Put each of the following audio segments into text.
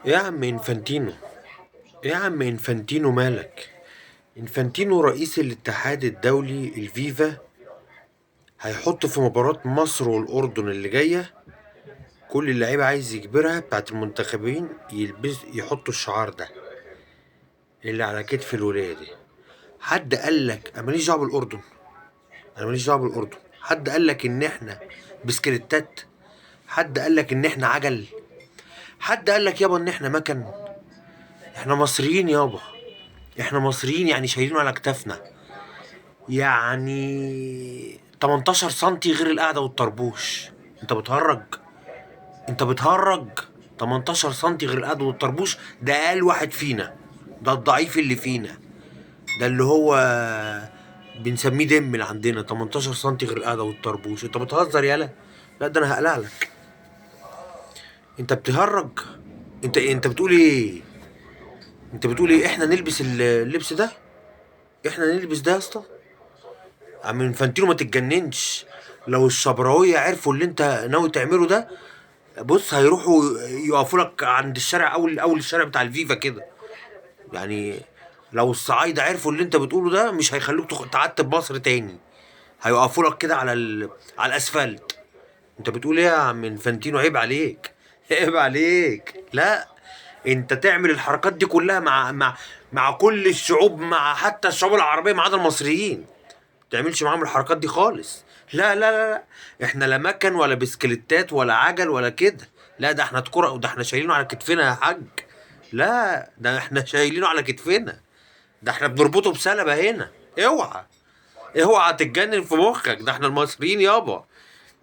إيه يا عم انفانتينو؟ ايه يا عم انفانتينو مالك؟ انفانتينو رئيس الاتحاد الدولي الفيفا هيحط في مباراة مصر والأردن اللي جاية كل اللعيبة عايز يجبرها بتاعت المنتخبين يحطوا الشعار ده اللي على كتف الولاية دي. حد قالك أنا ماليش دعوة بالأردن؟ أنا ماليش دعوة بالأردن. حد قالك إن إحنا بسكريتات؟ حد قالك إن إحنا عجل؟ حد قالك يابا إن إحنا مكن؟ إحنا مصريين يابا. إحنا مصريين يعني شايلينه على كتافنا. يعني 18 سنتي غير القعدة والطربوش. انت بتهرج؟ انت بتهرج؟ 18 سنتي غير القعدة والطربوش ده اقل واحد فينا. ده الضعيف اللي فينا. ده اللي هو بنسميه دم اللي عندنا 18 سنتي غير القعدة والطربوش. انت بتهزر يالا؟ لا ده انا هقلع لك. انت بتهرج؟ انت بتقول ايه؟ انت بتقول ايه؟ احنا نلبس اللبس ده؟ احنا نلبس ده يا اسطى؟ عم انفانتينو ما تتجننش. لو الشبراوية عرفوا اللي انت ناوي تعمله ده، بص هيروحوا يقفوا لك عند الشارع، اول الشارع بتاع الفيفا كده. يعني لو الصعايدة عرفوا اللي انت بتقوله ده مش هيخلوك تعتب مصر تاني. هيقفوا لك كده على الاسفلت. انت بتقول ايه يا عم انفانتينو؟ عيب عليك. عيب عليك. لا، انت تعمل الحركات دي كلها مع كل الشعوب، مع حتى الشعوب العربية ما عدا المصريين. تعملش معاهم الحركات دي خالص. لا لا لا لا. احنا لا مكن ولا بسكليتات ولا عجل ولا كده. لا ده احنا تكرة، ده احنا شايلينه على كتفنا يا حاج. لا ده احنا شايلينه على كتفنا. ده احنا بنربطه بسلبة هنا. اوعى. اوعى تتجنن في مخك. ده احنا المصريين يابا.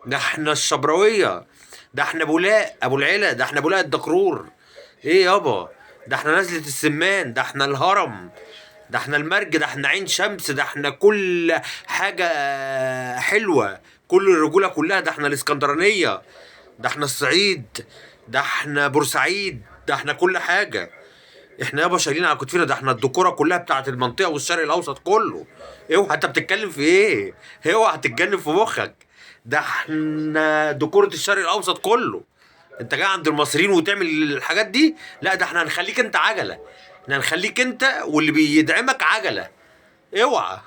ده احنا الشبراوية. ده احنا بولاق ابو العلا. ده احنا بولاق الدكرور. ايه يابا؟ ده احنا نزلة السمان. ده احنا الهرم. ده احنا المرج. ده احنا عين شمس. ده احنا كل حاجة حلوة. كل الرجولة كلها. ده احنا الاسكندرانية. ده احنا الصعيد. ده احنا بورسعيد. ده احنا كل حاجة. احنا يابا شايلين على كتفنا. ده احنا الدكورة كلها بتاعت المنطقة والشرق الاوسط كله. اوعى. انت بتتكلم في ايه؟ اوعى تتجنن في مخك. ده احنا دكورة الشرق الاوسط كله. انت جاي عند المصريين وتعمل الحاجات دي؟ لا ده احنا هنخليك انت عجلة. احنا هنخليك انت واللي بيدعمك عجلة. اوعى.